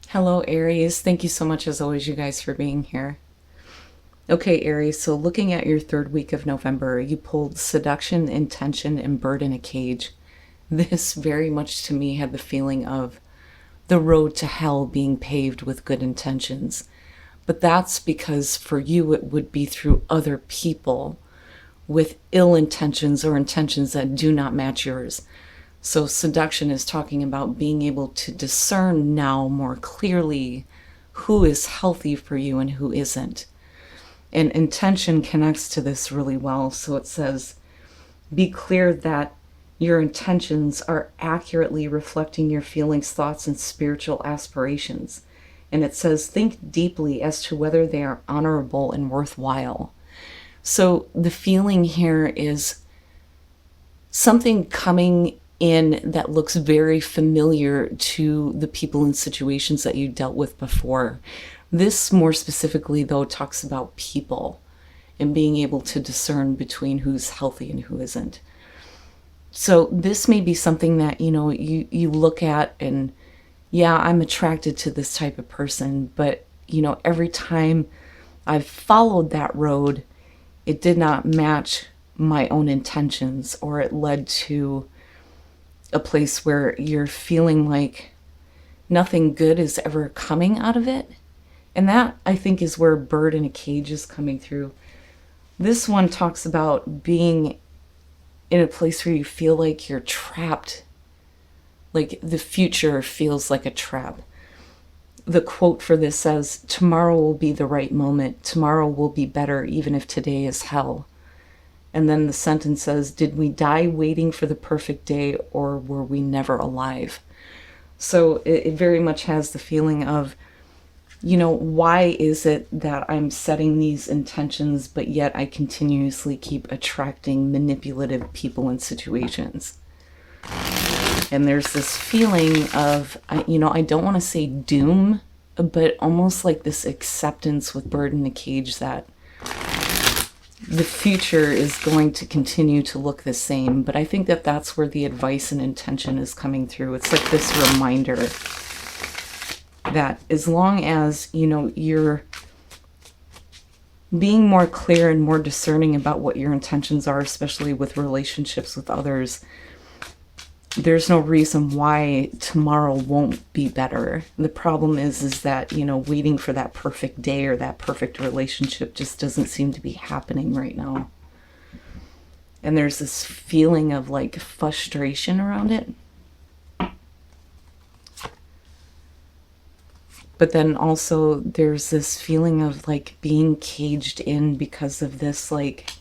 Hello, Aries. Thank you so much, as always, you guys, for being here. Okay, Aries, so looking at your third week of November, you pulled seduction, intention, and bird in a cage. This very much to me had the feeling of the road to hell being paved with good intentions. But that's because for you it would be through other people with ill intentions or intentions that do not match yours. So, seduction is talking about being able to discern now more clearly who is healthy for you and who isn't. And intention connects to this really well. So, it says, be clear that your intentions are accurately reflecting your feelings, thoughts, and spiritual aspirations. And it says, think deeply as to whether they are honorable and worthwhile. So, the feeling here is something coming in that looks very familiar to the people and situations that you dealt with before. This more specifically, though, talks about people and being able to discern between who's healthy and who isn't. So this may be something that, you look at and, yeah, I'm attracted to this type of person, but, every time I've followed that road, it did not match my own intentions, or it led to a place where you're feeling like nothing good is ever coming out of it. And that, I think, is where bird in a cage is coming through. This one talks about being in a place where you feel like you're trapped, like the future feels like a trap. The quote for this says, tomorrow will be the right moment. Tomorrow will be better, even if today is hell. And then the sentence says, did we die waiting for the perfect day, or were we never alive? So it very much has the feeling of, why is it that I'm setting these intentions, but yet I continuously keep attracting manipulative people and situations? And there's this feeling of, I don't want to say doom, but almost like this acceptance with bird in a cage that the future is going to continue to look the same. But I think that that's where the advice and intention is coming through. It's like this reminder that as long as, you're being more clear and more discerning about what your intentions are, especially with relationships with others, there's no reason why tomorrow won't be better. The problem is that, waiting for that perfect day or that perfect relationship just doesn't seem to be happening right now. And there's this feeling of like frustration around it. But then also there's this feeling of like being caged in because of this like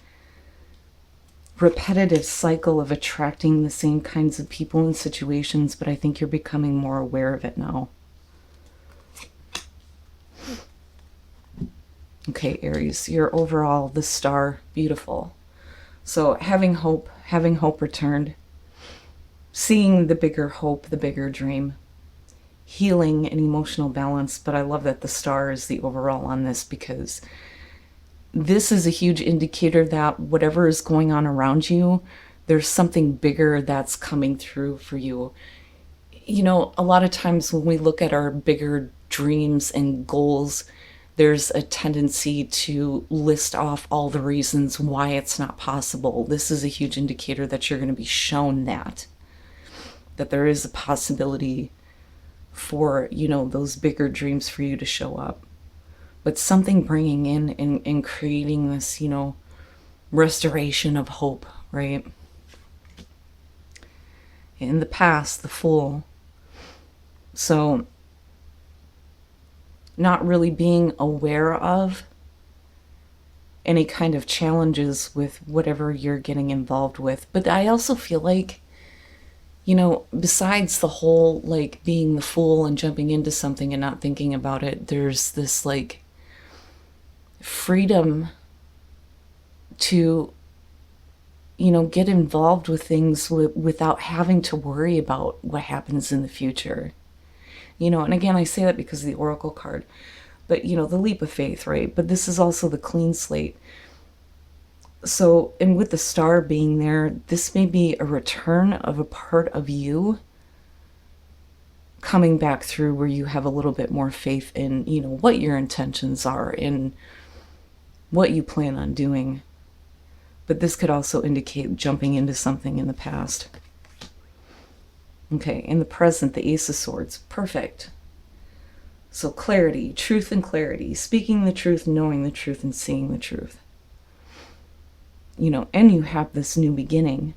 repetitive cycle of attracting the same kinds of people and situations, but I think you're becoming more aware of it now. Okay, Aries, you're overall the star, beautiful. So having hope returned, seeing the bigger hope, the bigger dream, healing and emotional balance. But I love that the star is the overall on this, because this is a huge indicator that whatever is going on around you, there's something bigger that's coming through for you. A lot of times when we look at our bigger dreams and goals, there's a tendency to list off all the reasons why it's not possible. This is a huge indicator that you're going to be shown that there is a possibility for, those bigger dreams for you to show up. But something bringing in and creating this, restoration of hope, right? In the past, the Fool. So not really being aware of any kind of challenges with whatever you're getting involved with. But I also feel like, besides the whole like being the fool and jumping into something and not thinking about it, there's this like freedom to, get involved with things without having to worry about what happens in the future. And again, I say that because of the Oracle card, but, the leap of faith, right? But this is also the clean slate. So, and with the star being there, this may be a return of a part of you coming back through where you have a little bit more faith in, you know, what your intentions are and what you plan on doing. But this could also indicate jumping into something in the past. Okay, in the present, the Ace of Swords. Perfect. So clarity, truth and clarity, speaking the truth, knowing the truth, and seeing the truth. You know, and you have this new beginning.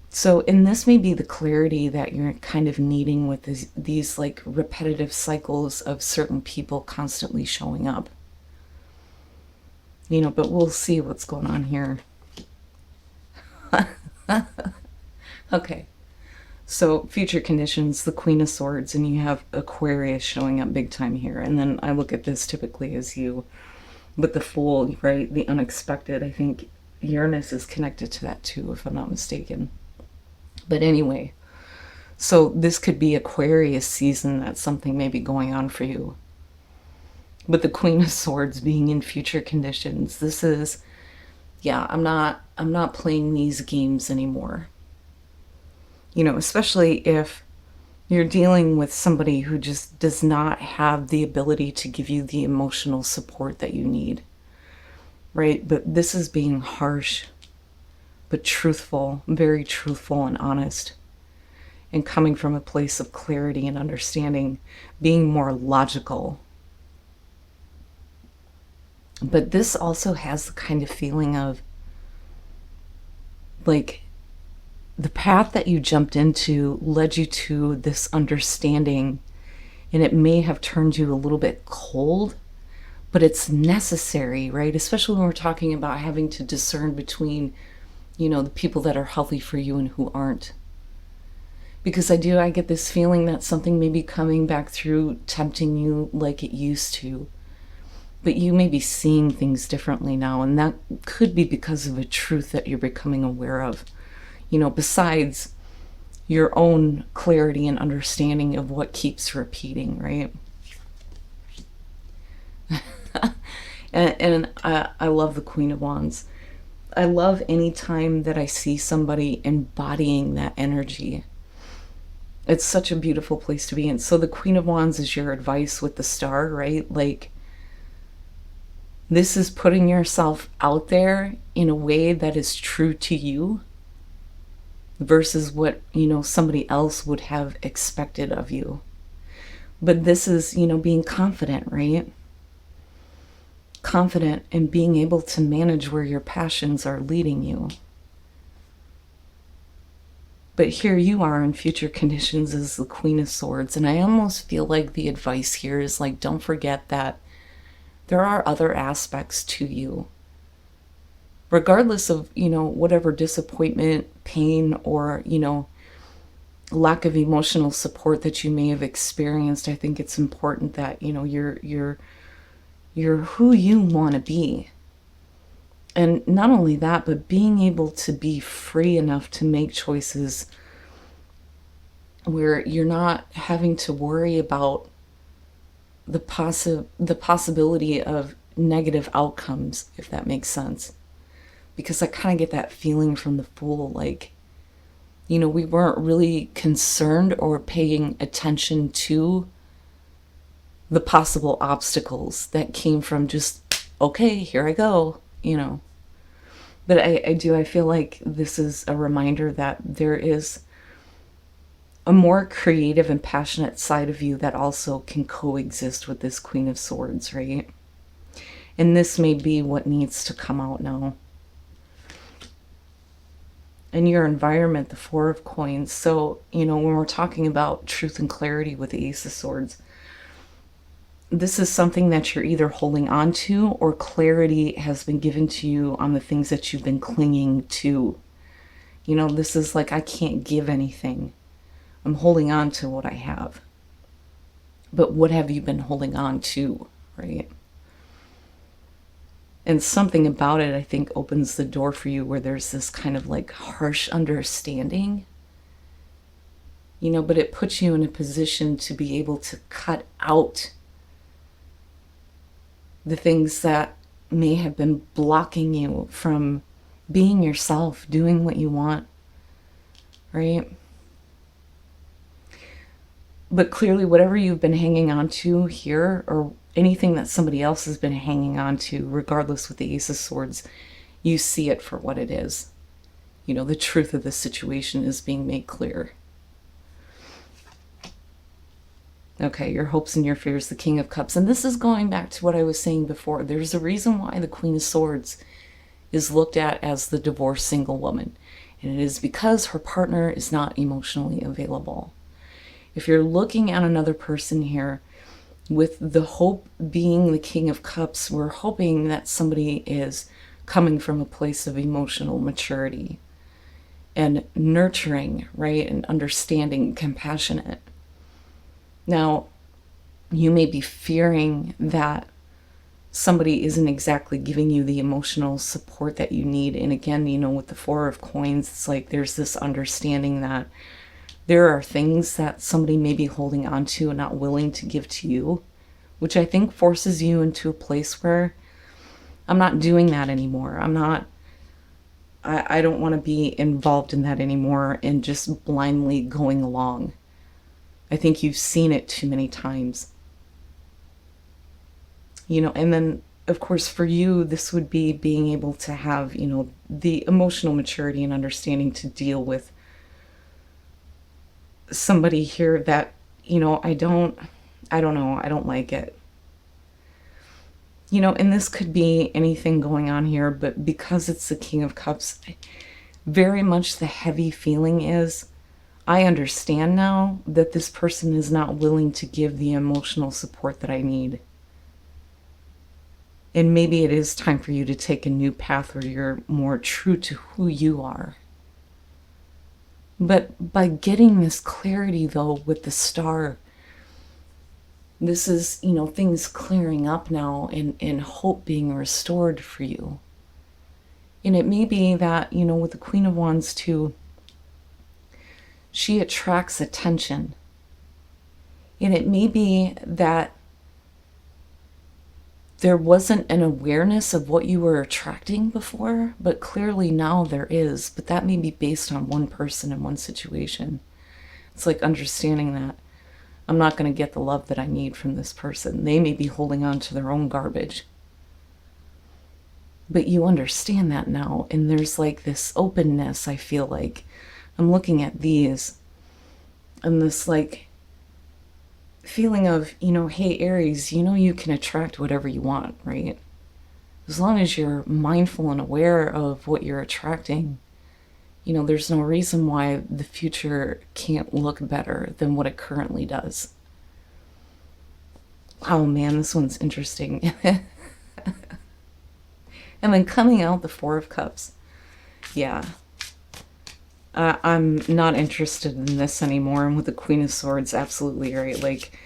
So, and this may be the clarity that you're kind of needing with these like repetitive cycles of certain people constantly showing up. You know, but we'll see what's going on here. Okay. So future conditions, the Queen of Swords, and you have Aquarius showing up big time here. And then I look at this typically as you, with the Fool, right? The unexpected. I think Uranus is connected to that too, if I'm not mistaken. But anyway, so this could be Aquarius season. That's something maybe going on for you. But the Queen of Swords being in future conditions, this is, yeah, I'm not playing these games anymore. You know, especially if you're dealing with somebody who just does not have the ability to give you the emotional support that you need, right? But this is being harsh, but truthful, very truthful and honest, and coming from a place of clarity and understanding, being more logical. But this also has the kind of feeling of, like, the path that you jumped into led you to this understanding, and it may have turned you a little bit cold, but it's necessary, right? Especially when we're talking about having to discern between, you know, the people that are healthy for you and who aren't. Because I get this feeling that something may be coming back through, tempting you like it used to. But you may be seeing things differently now, and that could be because of a truth that you're becoming aware of. You know, besides your own clarity and understanding of what keeps repeating, right? and I love the Queen of Wands. I love any time that I see somebody embodying that energy. It's such a beautiful place to be in. So the Queen of Wands is your advice with the star, right? Like, this is putting yourself out there in a way that is true to you versus what, you know, somebody else would have expected of you. But this is, you know, being confident, right? Confident in being able to manage where your passions are leading you. But here you are in future conditions as the Queen of Swords. And I almost feel like the advice here is like, don't forget that there are other aspects to you. Regardless of, you know, whatever disappointment, pain, or, you know, lack of emotional support that you may have experienced, I think it's important that, you know, you're who you want to be. And not only that, but being able to be free enough to make choices where you're not having to worry about the possibility of negative outcomes, if that makes sense. Because I kind of get that feeling from the Fool, like, you know, we weren't really concerned or paying attention to the possible obstacles that came from just, okay, here I go, you know. But I feel like this is a reminder that there is a more creative and passionate side of you that also can coexist with this Queen of Swords, right? And this may be what needs to come out now. In your environment, the Four of Coins. So, you know, when we're talking about truth and clarity with the Ace of Swords, this is something that you're either holding on to, or clarity has been given to you on the things that you've been clinging to. You know, this is like, I can't give anything. I'm holding on to what I have. But what have you been holding on to, right? And something about it, I think, opens the door for you where there's this kind of like harsh understanding, you know, but it puts you in a position to be able to cut out the things that may have been blocking you from being yourself, doing what you want, right? But clearly, whatever you've been hanging on to here, or anything that somebody else has been hanging on to, regardless with the Ace of Swords, you see it for what it is. You know, the truth of the situation is being made clear. Okay, your hopes and your fears, the King of Cups. And this is going back to what I was saying before. There's a reason why the Queen of Swords is looked at as the divorced single woman. And it is because her partner is not emotionally available. If you're looking at another person here, with the hope being the King of Cups, we're hoping that somebody is coming from a place of emotional maturity and nurturing, right? And understanding, compassionate. Now, you may be fearing that somebody isn't exactly giving you the emotional support that you need. And again, you know, with the Four of Coins, it's like there's this understanding that there are things that somebody may be holding on to and not willing to give to you, which I think forces you into a place where I'm not doing that anymore. I don't want to be involved in that anymore and just blindly going along. I think you've seen it too many times. You know, and then, of course, for you, this would be being able to have, you know, the emotional maturity and understanding to deal with somebody here that, you know, I don't know, I don't like it. You know, and this could be anything going on here, but because it's the King of Cups, very much the heavy feeling is, I understand now that this person is not willing to give the emotional support that I need. And maybe it is time for you to take a new path where you're more true to who you are. But by getting this clarity, though, with the Star, this is, you know, things clearing up now and hope being restored for you. And it may be that, you know, with the Queen of Wands, too, she attracts attention. And it may be that there wasn't an awareness of what you were attracting before, but clearly now there is. But that may be based on one person and one situation. It's like understanding that I'm not going to get the love that I need from this person. They may be holding on to their own garbage. But you understand that now, and there's like this openness, I feel like. I'm looking at these, and this like feeling of, you know, hey, Aries, you know you can attract whatever you want, right? As long as you're mindful and aware of what you're attracting, you know, there's no reason why the future can't look better than what it currently does. Oh man, this one's interesting. And then coming out the Four of Cups. Yeah. I'm not interested in this anymore. And with the Queen of Swords, absolutely right. Like,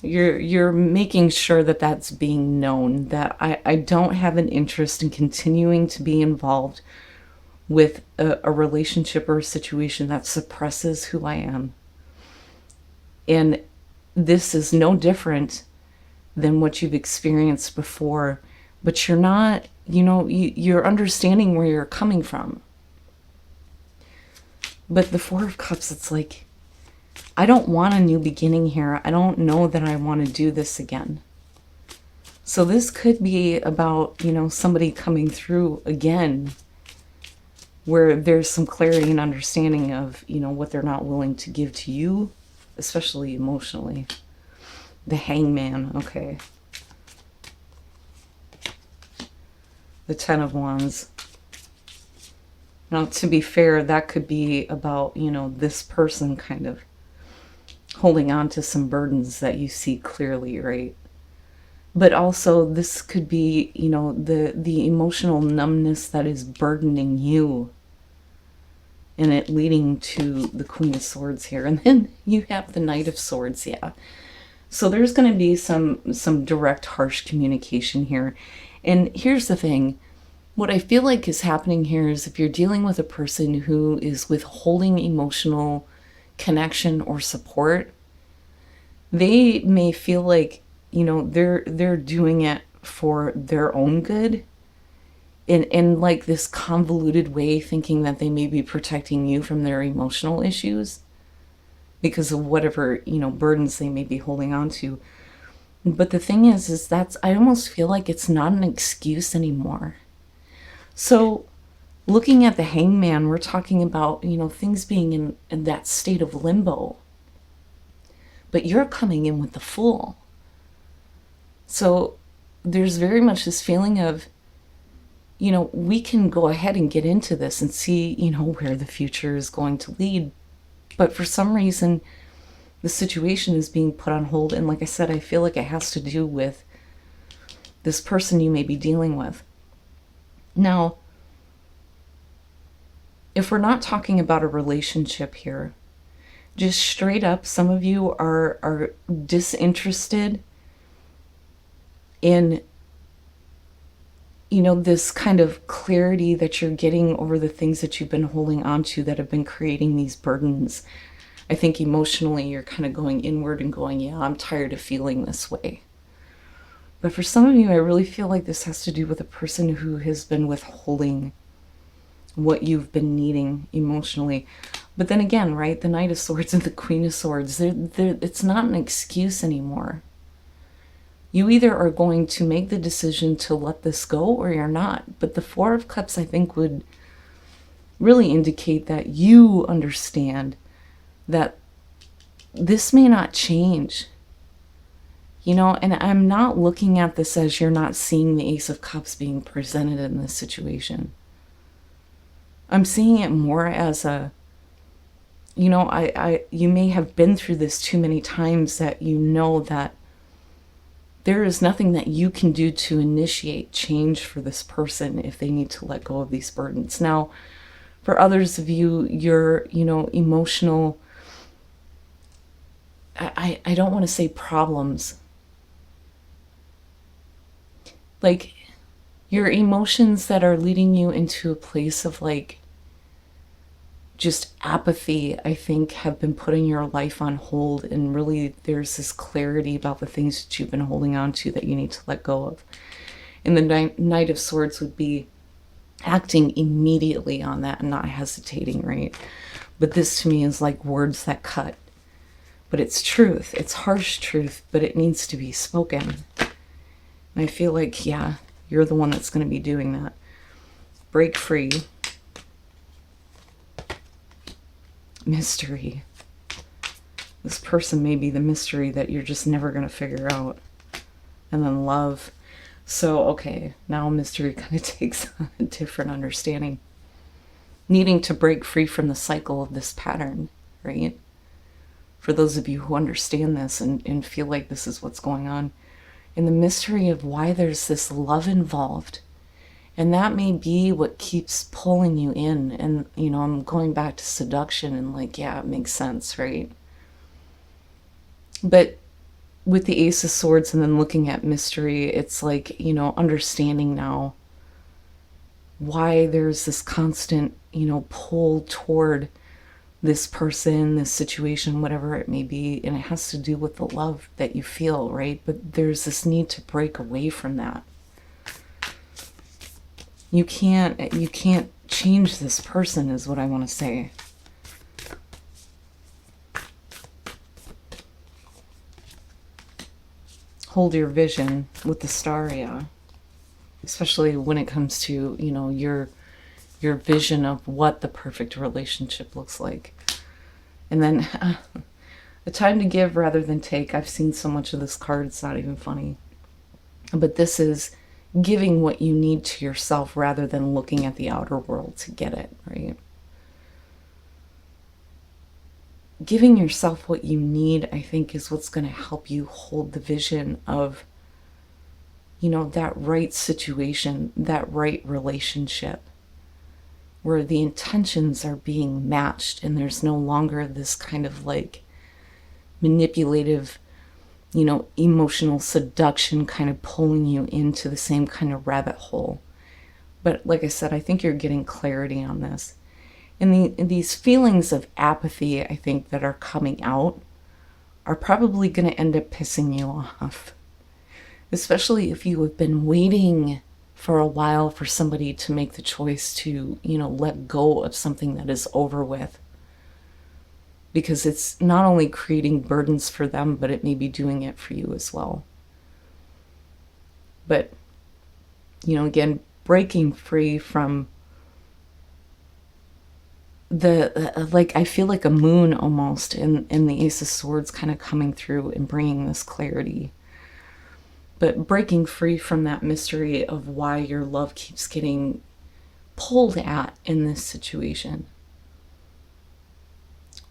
you're making sure that that's being known, that I don't have an interest in continuing to be involved with a relationship or a situation that suppresses who I am. And this is no different than what you've experienced before, but you're not, you know, you're understanding where you're coming from. But the Four of Cups, it's like, I don't want a new beginning here. I don't know that I want to do this again. So this could be about, you know, somebody coming through again where there's some clarity and understanding of, you know, what they're not willing to give to you, especially emotionally. The Hangman, okay. The Ten of Wands. Now, to be fair, that could be about, you know, this person kind of holding on to some burdens that you see clearly, right? But also, this could be, you know, the emotional numbness that is burdening you, and it leading to the Queen of Swords here. And then you have the Knight of Swords, yeah. So there's going to be some direct, harsh communication here. And here's the thing. What I feel like is happening here is if you're dealing with a person who is withholding emotional connection or support, they may feel like, you know, they're doing it for their own good in like this convoluted way, thinking that they may be protecting you from their emotional issues. because of whatever, burdens they may be holding on to. But the thing is I almost feel like it's not an excuse anymore. So looking at the Hangman, we're talking about, things being in that state of limbo. But you're coming in with the Fool. So there's very much this feeling of, we can go ahead and get into this and see, where the future is going to lead. But for some reason, the situation is being put on hold. And like I said, I feel like it has to do with this person you may be dealing with. Now, if we're not talking about a relationship here, just straight up, some of you are disinterested in, this kind of clarity that you're getting over the things that you've been holding on to that have been creating these burdens. I think emotionally you're kind of going inward and going, yeah, I'm tired of feeling this way. But for some of you, I really feel like this has to do with a person who has been withholding what you've been needing emotionally. But then again, right, the Knight of Swords and the Queen of Swords, it's not an excuse anymore. You either are going to make the decision to let this go or you're not. But the Four of Cups, I think, would really indicate that you understand that this may not change. And I'm not looking at this as you're not seeing the Ace of Cups being presented in this situation. I'm seeing it more as a, you may have been through this too many times that that there is nothing that you can do to initiate change for this person if they need to let go of these burdens. Now, for others of you, your, emotional, I don't want to say problems. Like, your emotions that are leading you into a place of just apathy, I think, have been putting your life on hold, and really there's this clarity about the things that you've been holding on to that you need to let go of. And the Knight of Swords would be acting immediately on that and not hesitating, right? But this to me is like words that cut. But it's truth. It's harsh truth, but it needs to be spoken. And I feel like, yeah, you're the one that's going to be doing that. Break free. Mystery. This person may be the mystery that you're just never going to figure out. And then love. So, okay, now mystery kind of takes a different understanding. Needing to break free from the cycle of this pattern, right? For those of you who understand this and feel like this is what's going on. And the mystery of why there's this love involved. And that may be what keeps pulling you in. And, I'm going back to seduction and yeah, it makes sense, right? But with the Ace of Swords and then looking at mystery, it's understanding now why there's this constant, pull toward this person, this situation, whatever it may be. And it has to do with the love that you feel, right? But there's this need to break away from that. You can't change this person is what I want to say. Hold your vision with the star, yeah. Especially when it comes to, your vision of what the perfect relationship looks like. And then a time to give rather than take. I've seen so much of this card, it's not even funny. But this is giving what you need to yourself rather than looking at the outer world to get it, right? Giving yourself what you need, I think, is what's going to help you hold the vision of, that right situation, that right relationship, where the intentions are being matched and there's no longer this kind of manipulative, emotional seduction kind of pulling you into the same kind of rabbit hole. But like I said, I think you're getting clarity on this. And these feelings of apathy, I think, that are coming out are probably going to end up pissing you off. Especially if you have been waiting for a while for somebody to make the choice to, let go of something that is over with. because it's not only creating burdens for them, but it may be doing it for you as well. But, again, breaking free from I feel like a moon almost in the Ace of Swords kind of coming through and bringing this clarity. But breaking free from that mystery of why your love keeps getting pulled at in this situation.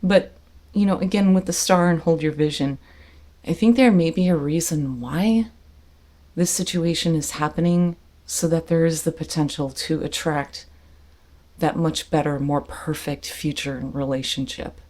But, again, with the star and hold your vision, I think there may be a reason why this situation is happening, so that there is the potential to attract that much better, more perfect future relationship.